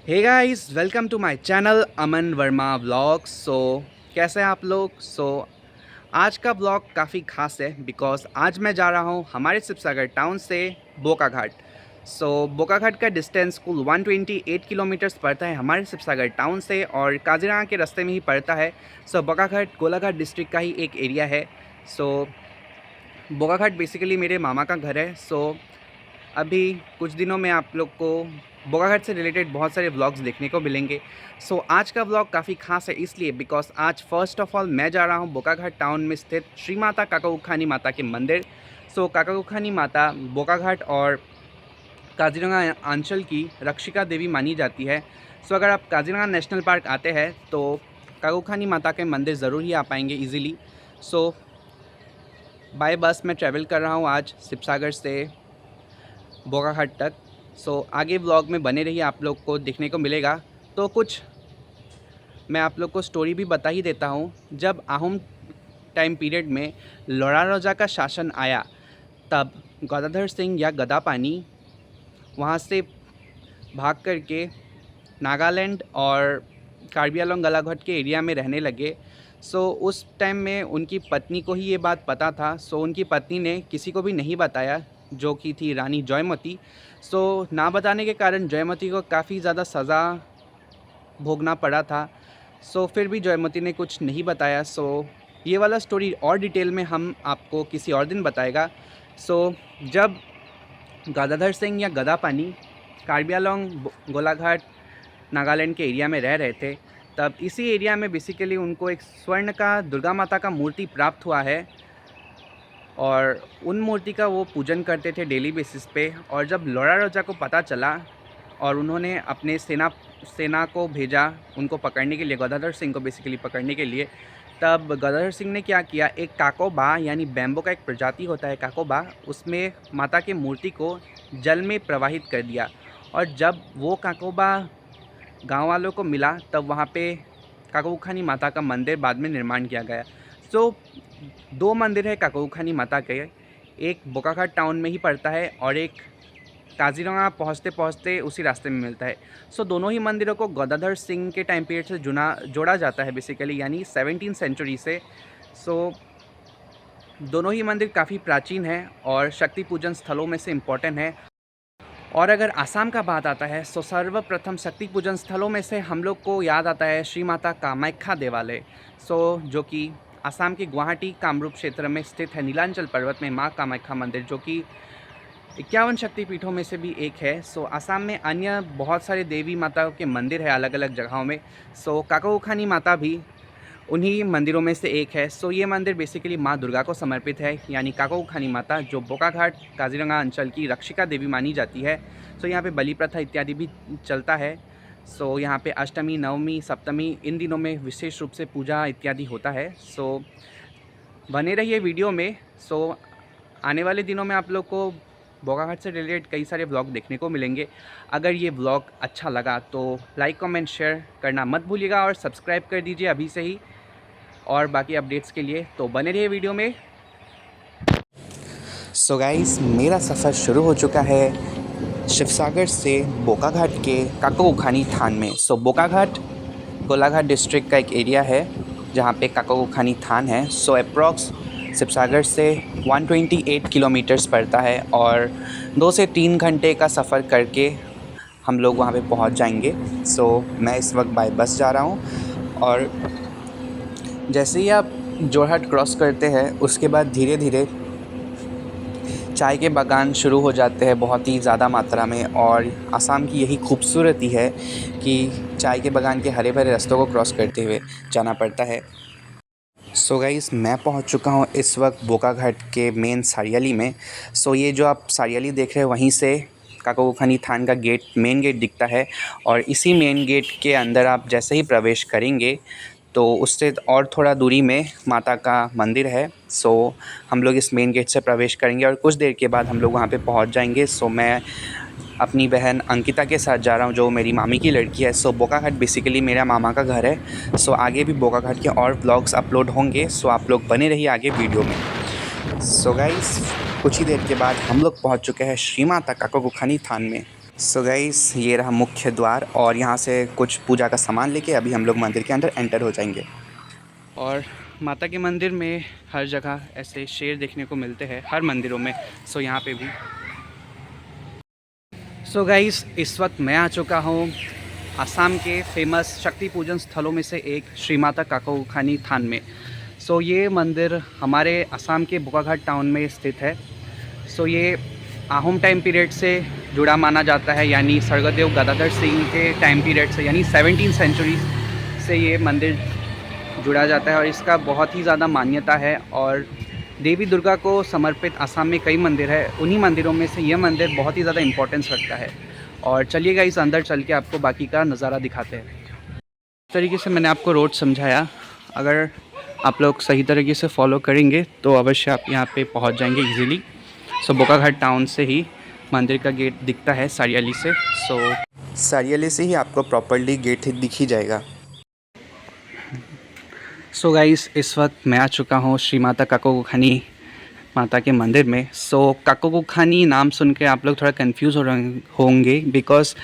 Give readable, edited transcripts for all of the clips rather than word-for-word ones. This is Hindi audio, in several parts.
Hey guys, welcome to my channel Aman Verma vlogs. कैसे हैं आप लोग? आज का व्लॉग काफ़ी खास है बिकॉज़ आज मैं जा रहा हूँ हमारे शिवसागर टाउन से बोकाघाट। बोकाघाट का डिस्टेंस कुल 128 किलोमीटर्स पड़ता है हमारे शिवसागर टाउन से और काजीरंगा के रास्ते में ही पड़ता है। बोकाघाट गोलाघाट डिस्ट्रिक्ट का ही एक एरिया है। सो बोकाघाट बेसिकली मेरे मामा का घर है। अभी कुछ दिनों में आप लोग को बोकाघाट से रिलेटेड बहुत सारे व्लॉग्स देखने को मिलेंगे। आज का व्लॉग काफ़ी खास है इसलिए बिकॉज आज फर्स्ट ऑफ ऑल मैं जा रहा हूँ बोकाघाट टाउन में स्थित श्री माता काकाउखानी माता के मंदिर। काकाउखानी माता बोकाघाट और काजीरंगा अंचल की रक्षिका देवी मानी जाती है। अगर आप काजीरंगा नेशनल पार्क आते हैं तो काकाउखानी माता के मंदिर ज़रूर ही आ पाएंगे ईज़िली। बाय बस मैं ट्रैवल कर रहा हूँ आज शिवसागर से बोकाघाट तक। आगे व्लॉग में बने रहिए, आप लोग को देखने को मिलेगा। तो कुछ मैं आप लोग को स्टोरी भी बता ही देता हूँ। जब आहूम टाइम पीरियड में लोरा रोजा का शासन आया तब गदाधर सिंह या गदापानी वहाँ से भाग करके नागालैंड और कार्बी आंलोंग गलाघोट के एरिया में रहने लगे। उस टाइम में उनकी पत्नी को ही ये बात पता था। उनकी पत्नी ने किसी को भी नहीं बताया, जो कि थी रानी जयमती। ना बताने के कारण जयमती को काफ़ी ज़्यादा सज़ा भोगना पड़ा था। फिर भी जयमती ने कुछ नहीं बताया। ये वाला स्टोरी और डिटेल में हम आपको किसी और दिन बताएगा। जब गदाधर सिंह या गदापानी कार्बी आंलोंग गोलाघाट नागालैंड के एरिया में रह रहे थे तब इसी एरिया में बेसिकली उनको एक स्वर्ण का दुर्गा माता का मूर्ति प्राप्त हुआ है और उन मूर्ति का वो पूजन करते थे डेली बेसिस पे। और जब लोरा रोजा को पता चला और उन्होंने अपने सेना को भेजा उनको पकड़ने के लिए, गदाधर सिंह को बेसिकली पकड़ने के लिए, तब गदाधर सिंह ने क्या किया, एक काकोबा यानी बैम्बो का एक प्रजाति होता है काकोबा, उसमें माता के मूर्ति को जल में प्रवाहित कर दिया। और जब वो काकोबा गांव वालों को मिला तब वहाँ पे काकाउखानी माता का मंदिर बाद में निर्माण किया गया। दो मंदिर है काकाउखानी माता के, एक बोकाघाट टाउन में ही पड़ता है और एक काजीरंगा पहुँचते पहुँचते उसी रास्ते में मिलता है। दोनों ही मंदिरों को गदाधर सिंह के टाइम पीरियड से जोड़ा जाता है बेसिकली, यानी 17वीं सेंचुरी से। दोनों ही मंदिर काफ़ी प्राचीन हैं और शक्ति पूजन स्थलों में से इम्पोर्टेंट है। और अगर आसाम का बात आता है तो सर्वप्रथम शक्ति पूजन स्थलों में से हम लोग को याद आता है श्री माता कामाख्या देवालय। जो कि आसाम के गुवाहाटी कामरूप क्षेत्र में स्थित है। नीलांचल पर्वत में माँ कामाख्या मंदिर, जो कि 51 शक्तिपीठों में से भी एक है। आसाम में अन्य बहुत सारे देवी माताओं के मंदिर है अलग अलग जगहों में। काकाउखानी माता भी उन्हीं मंदिरों में से एक है। ये मंदिर बेसिकली माँ दुर्गा को समर्पित है, यानी काकाउखानी माता, जो बोकाघाट काजीरंगा अंचल की रक्षिका देवी मानी जाती है। यहाँ पे बलि प्रथा इत्यादि भी चलता है। यहाँ पे अष्टमी, नवमी, सप्तमी इन दिनों में विशेष रूप से पूजा इत्यादि होता है। बने रहिए वीडियो में। आने वाले दिनों में आप लोग को बोकाघाट से रिलेटेड कई सारे व्लॉग देखने को मिलेंगे। अगर ये व्लॉग अच्छा लगा तो लाइक कमेंट शेयर करना मत भूलिएगा और सब्सक्राइब कर दीजिए अभी से ही। और बाकी अपडेट्स के लिए तो बने रहिए वीडियो में। गाइस, मेरा सफ़र शुरू हो चुका है शिवसागर से बोकाघाट के काकाउखानी थान में। बोकाघाट गोलाघाट डिस्ट्रिक्ट का एक एरिया है जहाँ पे काकाउखानी थान है। अप्रॉक्स शिवसागर से 128 किलोमीटर्स पड़ता है और 2 से 3 घंटे का सफ़र करके हम लोग वहाँ पे पहुँच जाएंगे। मैं इस वक्त बाय बस जा रहा हूँ और जैसे ही आप जोरहाट क्रॉस करते हैं उसके बाद धीरे धीरे चाय के बागान शुरू हो जाते हैं बहुत ही ज़्यादा मात्रा में। और आसाम की यही खूबसूरती है कि चाय के बागान के हरे भरे रास्तों को क्रॉस करते हुए जाना पड़ता है। गाइस, मैं पहुंच चुका हूं इस वक्त बोकाघाट के मेन सारियाली में। ये जो आप सारियाली देख रहे हैं वहीं से काकाउखानी थान का गेट, मेन गेट दिखता है। और इसी मेन गेट के अंदर आप जैसे ही प्रवेश करेंगे तो उससे और थोड़ा दूरी में माता का मंदिर है। हम लोग इस मेन गेट से प्रवेश करेंगे और कुछ देर के बाद हम लोग वहाँ पे पहुँच जाएंगे। मैं अपनी बहन अंकिता के साथ जा रहा हूँ, जो मेरी मामी की लड़की है। बोकाघाट बेसिकली मेरा मामा का घर है। आगे भी बोकाघाट के और व्लॉग्स अपलोड होंगे। आप लोग बने रहिए आगे वीडियो में। गाइस, कुछ ही देर के बाद हम लोग पहुँच चुके हैं श्री माता काकाउखानी थान में। सो गाइस, ये रहा मुख्य द्वार और यहाँ से कुछ पूजा का सामान लेके अभी हम लोग मंदिर के अंदर एंटर हो जाएंगे। और माता के मंदिर में हर जगह ऐसे शेर देखने को मिलते हैं, हर मंदिरों में। सो यहाँ पे भी। सो गाइस, इस वक्त मैं आ चुका हूँ असम के फेमस शक्ति पूजन स्थलों में से एक श्री माता काकोखानी थान में। सो ये मंदिर हमारे असम के बोकाघाट टाउन में स्थित है। सो ये आहूम टाइम पीरियड से जुड़ा माना जाता है, यानी स्वर्गदेव गदाधर सिंह के टाइम पीरियड से, यानी 17वीं सेंचुरी से ये मंदिर जुड़ा जाता है और इसका बहुत ही ज़्यादा मान्यता है। और देवी दुर्गा को समर्पित असम में कई मंदिर है, उन्हीं मंदिरों में से यह मंदिर बहुत ही ज़्यादा इम्पोर्टेंस रखता है। और चलिएगा इस अंदर चल के आपको बाकी का नज़ारा दिखाते हैं। इस तरीके से मैंने आपको रोड समझाया, अगर आप लोग सही तरीके से फॉलो करेंगे तो अवश्य आप यहाँ पे पहुँच जाएंगे इजीली। सो बोकाघाट टाउन से ही मंदिर का गेट दिखता है सारियाली से। सो सारियाली से ही आपको प्रॉपर्ली गेट दिख ही जाएगा। सो गाइस, इस वक्त मैं आ चुका हूँ श्री माता काकोखानी माता के मंदिर में। सो काकोखानी नाम सुन के आप लोग थोड़ा कंफ्यूज हो रहे होंगे, बिकॉज़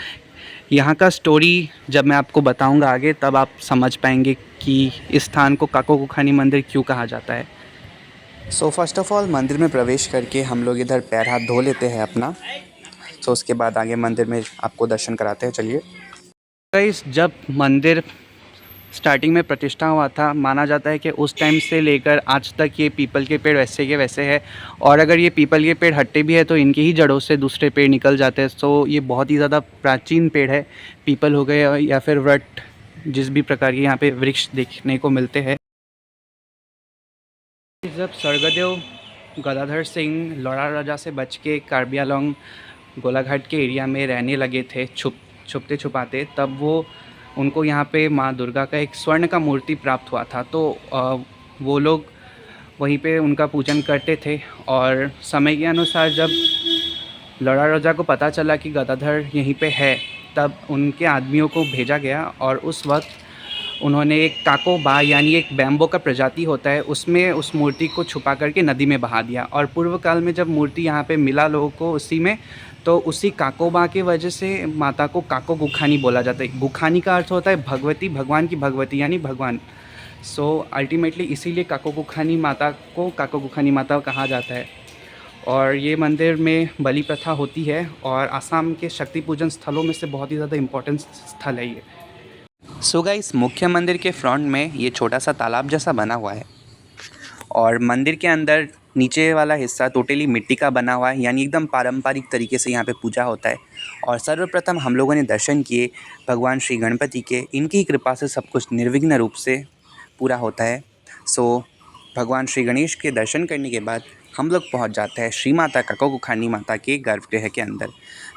यहाँ का स्टोरी जब मैं आपको बताऊँगा आगे, तब आप समझ पाएंगे कि इस स्थान को काकोखानी मंदिर क्यों कहा जाता है। सो फर्स्ट ऑफ ऑल मंदिर में प्रवेश करके हम लोग इधर पैर हाथ धो लेते हैं अपना। सो उसके बाद आगे मंदिर में आपको दर्शन कराते हैं। चलिए गाइस, जब मंदिर स्टार्टिंग में प्रतिष्ठा हुआ था, माना जाता है कि उस टाइम से लेकर आज तक ये पीपल के पेड़ वैसे के वैसे है। और अगर ये पीपल के पेड़ हटते भी है तो इनकी ही जड़ों से दूसरे पेड़ निकल जाते हैं। सो ये बहुत ही ज़्यादा प्राचीन पेड़ है, पीपल हो गए या फिर वट, जिस भी प्रकार के यहाँ पे वृक्ष देखने को मिलते हैं। जब स्वर्गदेव गदाधर सिंह लौड़ा राजा से बच के कार्बी आंलोंग गोलाघाट के एरिया में रहने लगे थे, छुपते छुपाते, तब उनको यहाँ पे माँ दुर्गा का एक स्वर्ण का मूर्ति प्राप्त हुआ था। तो वो लोग वहीं पे उनका पूजन करते थे। और समय के अनुसार जब लौड़ा राजा को पता चला कि गदाधर यहीं पे है, तब उनके आदमियों को भेजा गया और उस वक्त उन्होंने एक काकोबा, यानी एक बैम्बो का प्रजाति होता है, उसमें उस मूर्ति को छुपा करके नदी में बहा दिया। और पूर्व काल में जब मूर्ति यहाँ पे मिला लोगों को उसी में, तो उसी काकोबा की वजह से माता को काको गुखानी बोला जाता है। गुखानी का अर्थ होता है भगवती, भगवान की भगवती यानी भगवान। सो अल्टीमेटली इसीलिए काको गुखानी माता को काको गुखानी माता कहा जाता है। और ये मंदिर में बलि प्रथा होती है और आसाम के शक्ति पूजन स्थलों में से बहुत ही ज़्यादा इम्पोर्टेंट स्थल है ये। सो गाइस, मुख्य मंदिर के फ्रंट में ये छोटा सा तालाब जैसा बना हुआ है और मंदिर के अंदर नीचे वाला हिस्सा टोटली मिट्टी का बना हुआ है, यानी एकदम पारंपरिक तरीके से यहाँ पे पूजा होता है। और सर्वप्रथम हम लोगों ने दर्शन किए भगवान श्री गणपति के, इनकी कृपा से सब कुछ निर्विघ्न रूप से पूरा होता है। सो भगवान श्री गणेश के दर्शन करने के बाद हम लोग पहुँच जाते हैं श्री माता काकोखानी माता के गर्भगृह के अंदर।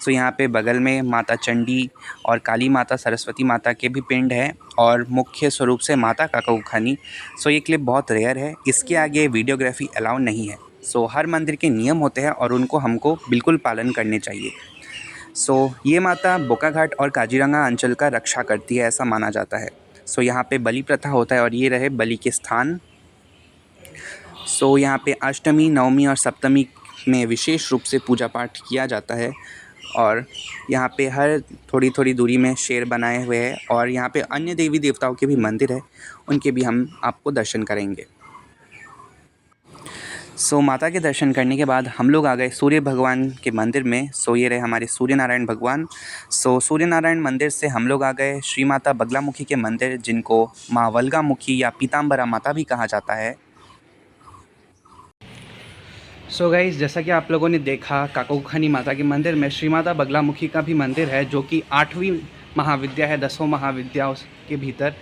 सो यहाँ पे बगल में माता चंडी और काली माता, सरस्वती माता के भी पिंड है और मुख्य स्वरूप से माता काकोखानी। सो ये क्लिप बहुत रेयर है, इसके आगे वीडियोग्राफी अलाउ नहीं है। सो हर मंदिर के नियम होते हैं और उनको हमको बिल्कुल पालन करने चाहिए। सो ये माता बोकाघाट और काजीरंगा अंचल का रक्षा करती है, ऐसा माना जाता है। सो यहाँ पे बलि प्रथा होता है और ये रहे बलि के स्थान। सो यहाँ पे अष्टमी, नवमी और सप्तमी में विशेष रूप से पूजा पाठ किया जाता है। और यहाँ पे हर थोड़ी थोड़ी दूरी में शेर बनाए हुए हैं और यहाँ पे अन्य देवी देवताओं के भी मंदिर है, उनके भी हम आपको दर्शन करेंगे। सो माता के दर्शन करने के बाद हम लोग आ गए सूर्य भगवान के मंदिर में। सो ये रहे हमारे सूर्य नारायण भगवान। सो सूर्य नारायण मंदिर से हम लोग आ गए श्री माता बगलामुखी के मंदिर, जिनको माँ वल्गामुखी या पीताम्बरा माता भी कहा जाता है। सो गाइस, जैसा कि आप लोगों ने देखा, काकोखानी माता के मंदिर में श्री माता बगलामुखी का भी मंदिर है, जो कि 8वीं महाविद्या है 10 महाविद्याओं के भीतर,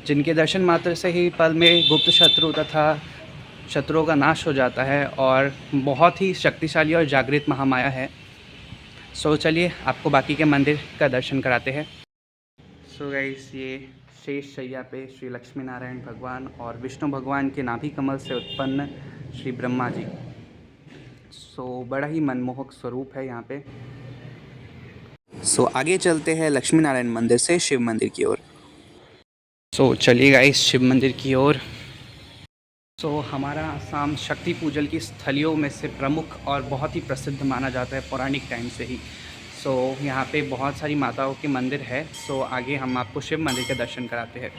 जिनके दर्शन मात्र से ही पल में गुप्त शत्रु तथा शत्रुओं का नाश हो जाता है और बहुत ही शक्तिशाली और जागृत महामाया है। सो चलिए आपको बाकी के मंदिर का दर्शन कराते हैं। सो गाइस, ये शेष शैया पे श्री लक्ष्मी नारायण भगवान और विष्णु भगवान के नाभि कमल से उत्पन्न श्री ब्रह्मा जी। सो बड़ा ही मनमोहक स्वरूप है यहाँ पे। सो आगे चलते हैं लक्ष्मी नारायण मंदिर से शिव मंदिर की ओर। सो चलिए गाइस, शिव मंदिर की ओर। सो हमारा आसाम शक्ति पूजन की स्थलियों में से प्रमुख और बहुत ही प्रसिद्ध माना जाता है पौराणिक टाइम से ही। सो यहाँ पे बहुत सारी माताओं के मंदिर है। सो आगे हम आपको शिव मंदिर के दर्शन कराते हैं।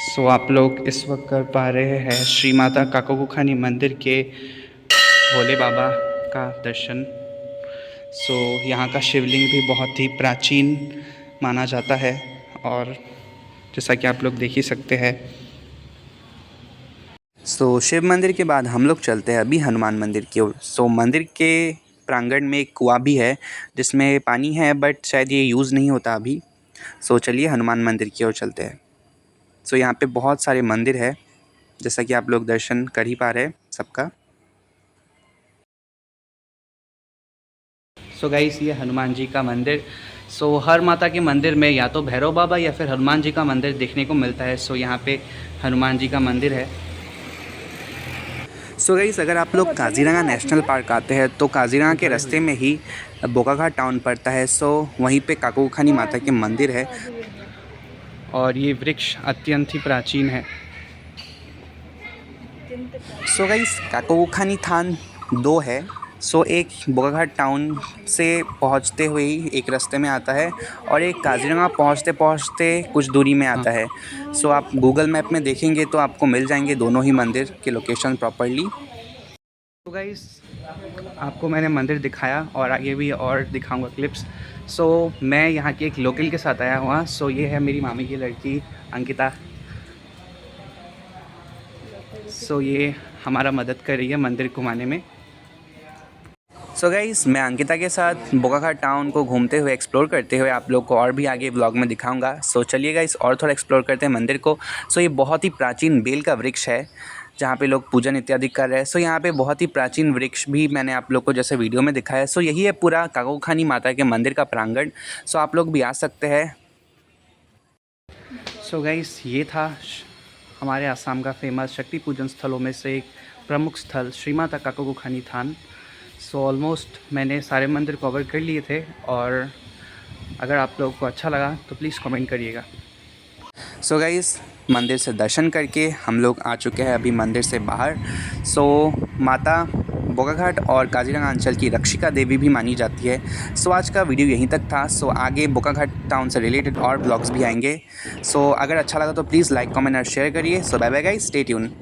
सो आप लोग इस वक्त कर पा रहे हैं श्री माता काकोगुखानी मंदिर के भोले बाबा का दर्शन। सो यहाँ का शिवलिंग भी बहुत ही प्राचीन माना जाता है और जैसा कि आप लोग देख ही सकते हैं। सो शिव मंदिर के बाद हम लोग चलते हैं अभी हनुमान मंदिर की ओर। सो मंदिर के प्रांगण में एक कुआं भी है जिसमें पानी है, बट शायद ये यूज़ नहीं होता अभी। सो चलिए हनुमान मंदिर की ओर चलते हैं। सो यहाँ पे बहुत सारे मंदिर है, जैसा कि आप लोग दर्शन कर ही पा रहे हैं सबका। सो गाइस, ये हनुमान जी का मंदिर। सो हर माता के मंदिर में या तो भैरव बाबा या फिर हनुमान जी का मंदिर देखने को मिलता है। सो यहाँ पे हनुमान जी का मंदिर है। सो गाइस, अगर आप लोग काजीरंगा नेशनल पार्क आते हैं तो काजीरंगा के रास्ते में ही बोकाघाट टाउन पड़ता है। सो वहीं पे काकोगुखानी माता के मंदिर है और ये वृक्ष अत्यंत ही प्राचीन है। सो गाइस, काकोगुखानी थान 2 है। सो एक बोकाघाट टाउन से पहुंचते हुए ही एक रास्ते में आता है और एक काजीरंगा पहुंचते पहुंचते कुछ दूरी में आता है। सो आप गूगल मैप में देखेंगे तो आपको मिल जाएंगे दोनों ही मंदिर के लोकेशन प्रॉपर्ली। तो गाइस, आपको मैंने मंदिर दिखाया और आगे भी और दिखाऊंगा क्लिप्स। सो मैं यहाँ के एक लोकल के साथ आया हुआ। सो ये है मेरी मामी की लड़की अंकिता। सो ये हमारा मदद कर रही है मंदिर घुमाने में। सो गाइस, मैं अंकिता के साथ बोकाघाट टाउन को घूमते हुए एक्सप्लोर करते हुए आप लोग को और भी आगे व्लॉग में दिखाऊंगा। सो चलिए गाइस, और थोड़ा एक्सप्लोर करते हैं मंदिर को। सो ये बहुत ही प्राचीन बेल का वृक्ष है जहाँ पे लोग पूजन इत्यादि कर रहे हैं। सो यहाँ पे बहुत ही प्राचीन वृक्ष भी मैंने आप लोग को जैसे वीडियो में दिखाया है। सो यही है पूरा काकोगुखानी माता के मंदिर का प्रांगण। सो आप लोग भी आ सकते हैं। सो गाइस, ये था हमारे आसाम का फेमस शक्ति पूजन स्थलों में से एक प्रमुख स्थल श्री माता काकोगुखानी थान। सो ऑलमोस्ट मैंने सारे मंदिर कवर कर लिए थे और अगर आप लोगों को अच्छा लगा तो प्लीज़ कमेंट करिएगा। सो गाइस, मंदिर से दर्शन करके हम लोग आ चुके हैं अभी मंदिर से बाहर। सो माता बोकाघाट और काजीरंगा अंचल की रक्षिका देवी भी मानी जाती है। सो आज का वीडियो यहीं तक था। सो आगे बोकाघाट टाउन से रिलेटेड और ब्लॉग्स भी आएंगे। सो अगर अच्छा लगा तो प्लीज़ लाइक, कमेंट और शेयर करिए। So bye bye guys, stay tune.